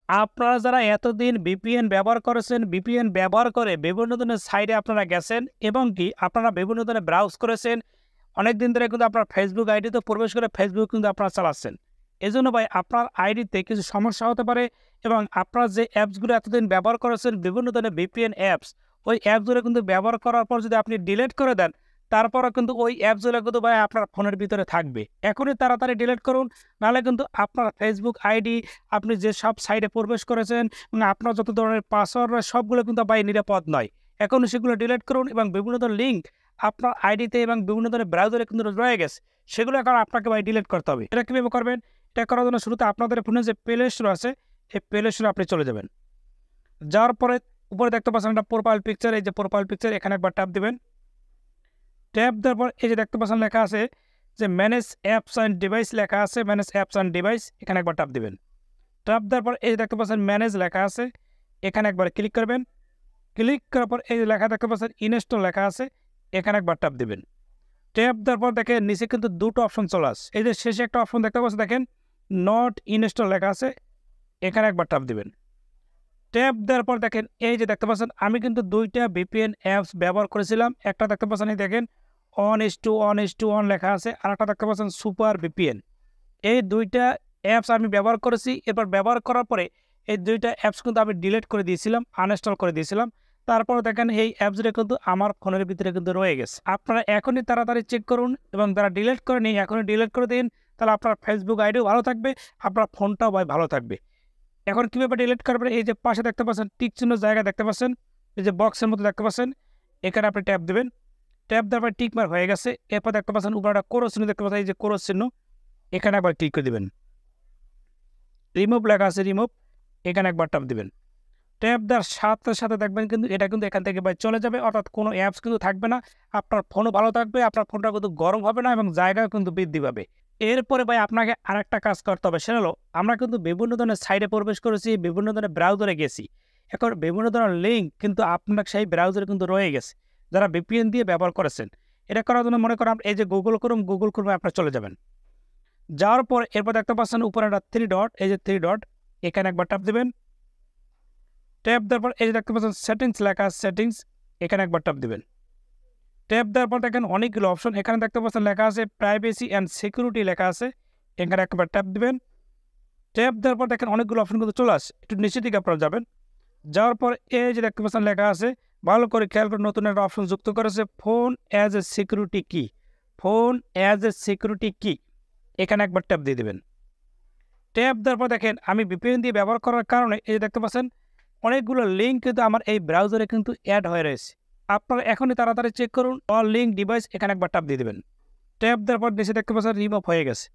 আপনারা যারা এতদিন ভিপিএন ব্যবহার করেছেন, ভিপিএন ব্যবহার করে বিভিন্ন ধরনের সাইটে আপনারা গেছেন এবং কি আপনারা বিভিন্ন ধরনের ব্রাউজ করেছেন। অনেকদিন ধরে কিন্তু আপনার ফেসবুক আইডিতে প্রবেশ করে ফেসবুক কিন্তু আপনারা চালাচ্ছেন। এজন্য ভাই আপনার আইডিতে কিছু সমস্যা হতে পারে এবং আপনারা যে অ্যাপসগুলো এতদিন ব্যবহার করেছেন বিভিন্ন ধরনের ভিপিএন অ্যাপস, ওই অ্যাপসগুলো কিন্তু ব্যবহার করার পর যদি আপনি ডিলিট করে দেন, তারপরও কিন্তু ওই অ্যাপসগুলো কিন্তু ভাই আপনার ফোনের ভিতরে থাকবে। এখনই তাড়াতাড়ি ডিলিট করুন, নাহলে কিন্তু আপনার ফেসবুক আইডি, আপনি যে সব সাইটে প্রবেশ করেছেন এবং আপনার যত ধরনের পাসওয়ার্ড সবগুলো কিন্তু ভাই নিরাপদ নয়। এখনই সেগুলো ডিলিট করুন এবং বিভিন্ন ধরনের লিঙ্ক আপনার আইডিতে এবং বিভিন্ন ধরনের ব্রাউজারে কিন্তু রয়ে গেছে, সেগুলো এখন আপনাকে ভাই ডিলিট করতে হবে। এটা কীভাবে করবেন? এটা করার জন্য শুরুতে আপনাদের ফোনে যে প্লে স্টোর আছে, এই প্লে স্টোরে আপনি চলে যাবেন। যাওয়ার পরে উপরে দেখতে পাচ্ছেন একটা প্রোফাইল পিকচার, এই যে প্রোফাইল পিকচার, এখানে একবার ট্যাপ দেবেন। ট্যাপ দেওয়ার পর এই যে দেখতে পাচ্ছেন লেখা আছে যে ম্যানেজ অ্যাপস অ্যান্ড ডিভাইস লেখা আছে, ম্যানেজ অ্যাপস অ্যান্ড ডিভাইস, এখানে একবার ট্যাপ দেবেন। ট্যাপ দেওয়ার পর এই যে দেখতে পাচ্ছেন ম্যানেজ লেখা আছে, এখানে একবার ক্লিক করবেন। ক্লিক করার পর এই যে লেখা দেখতে পাচ্ছেন ইনস্টল লেখা আছে, এখানে একবার ট্যাপ দেবেন। ট্যাপ দেওয়ার পর দেখেন নিচে কিন্তু দুটো অপশন চলে আসে। এই যে শেষে একটা অপশন দেখতে পাচ্ছেন, দেখেন নট ইনস্টল লেখা আছে, এখানে একবার ট্যাপ দেবেন। ট্যাপ দেওয়ার পর দেখেন এই যে দেখতে পাচ্ছেন আমি কিন্তু দুইটা ভিপিএন অ্যাপস ব্যবহার করেছিলাম। একটা দেখতে পাচ্ছেন এই দেখেন 1:1:1 লেখা আছে, আর একটা দেখতে পাচ্ছেন সুপার ভিপিএন। এই দুইটা অ্যাপস আমি ব্যবহার করেছি। এরপর ব্যবহার করার পরে এই দুইটা অ্যাপস কিন্তু আমি ডিলিট করে দিয়েছিলাম, আনইনস্টল করে দিয়েছিলাম। তারপর দেখেন এই অ্যাপসটা কিন্তু আমার ফোনের ভিতরে কিন্তু রয়ে গেছে। আপনারা এখনই তাড়াতাড়ি চেক করুন এবং যারা ডিলিট করে নিন এখনই ডিলিট করে দিন, তাহলে আপনার ফেসবুক আইডিও ভালো থাকবে, আপনার ফোনটাও ভাই ভালো থাকবে। এখন কীভাবে ডিলিট করবেন? এই যে পাশে দেখতে পাচ্ছেন টিক চিহ্ন জায়গা দেখতে পাচ্ছেন, এই যে বক্সের মতো দেখতে পাচ্ছেন, এখানে আপনি ট্যাপ দেবেন। ট্যাপ দেওয়ার পর টিক মার্ক হয়ে গেছে। এরপর দেখতে পাচ্ছেন উপরে একটা ক্রস চিহ্ন দেখতে পাচ্ছেন, এই যে ক্রস চিহ্ন, এখানে একবার ক্লিক করে দেবেন। রিমুভ লেখা আছে, রিমুভ, এখানে একবার ট্যাপ দেবেন। ট্যাপ দেওয়ার সাথে সাথে দেখবেন কিন্তু এটা কিন্তু এখান থেকে ভাই চলে যাবে, অর্থাৎ কোনো অ্যাপস কিন্তু থাকবে না। আপনার ফোনও ভালো থাকবে, আপনার ফোনটা কিন্তু গরম হবে না এবং জায়গাও কিন্তু বৃদ্ধি পাবে। এরপরে ভাই আপনাকে আরেকটা কাজ করতে হবে, সেটা হলো আমরা কিন্তু বিভিন্ন ধরনের সাইটে প্রবেশ করেছি, বিভিন্ন ধরনের ব্রাউজারে গেছি। এখন বিভিন্ন ধরনের লিঙ্ক কিন্তু আপনার সেই ব্রাউজারে কিন্তু রয়ে গেছে, যারা ভিপিএন দিয়ে ব্যবহার করেছেন। এটা করার জন্য মনে করেন এই যে গুগল ক্রোমে আপনারা চলে যাবেন। যাওয়ার পর এরপর দেখতে পাচ্ছেন উপরে একটা 3 ডট, এই যে 3 ডট, এখানে একবার ট্যাপ দেবেন। ট্যাপ দেওয়ার পর এই যে দেখতে পাচ্ছেন সেটিংস লেখা আছে, সেটিংস, এখানে একবার ট্যাপ দেবেন। ট্যাপ দেওয়ার পর দেখেন অনেকগুলো অপশন, এখানে দেখতে পাচ্ছেন লেখা আছে প্রাইভেসি অ্যান্ড সিকিউরিটি লেখা আছে, এখানে একবার ট্যাপ দেবেন। ট্যাপ দেওয়ার পর দেখেন অনেকগুলো অপশন কিন্তু চলে আসে, একটু নিচের দিকে আপনারা যাবেন। যাওয়ার পর এই যে দেখতে পাচ্ছেন লেখা আছে, ভালো করে খেয়াল করে নতুন একটা অপশন যুক্ত করেছে, ফোন অ্যাজ এ সিকিউরিটি কি, ফোন অ্যাজ এ সিকিউরিটি কি, এখানে একবার ট্যাপ দিয়ে দেবেন। ট্যাপ দেওয়ার পর দেখেন আমি ভিপিএন দিয়ে ব্যবহার করার কারণে এই যে দেখতে পাচ্ছেন অনেকগুলো লিঙ্ক কিন্তু আমার এই ব্রাউজারে কিন্তু অ্যাড হয়ে রয়েছে। আপনারা এখনই তাড়াতাড়ি চেক করুন, অল লিঙ্ক ডিভাইস, এখানে একবার ট্যাপ দিয়ে দেবেন। ট্যাপ দেওয়ার পর নিচে দেখতে পাচ্ছেন রিমুভ হয়ে গেছে।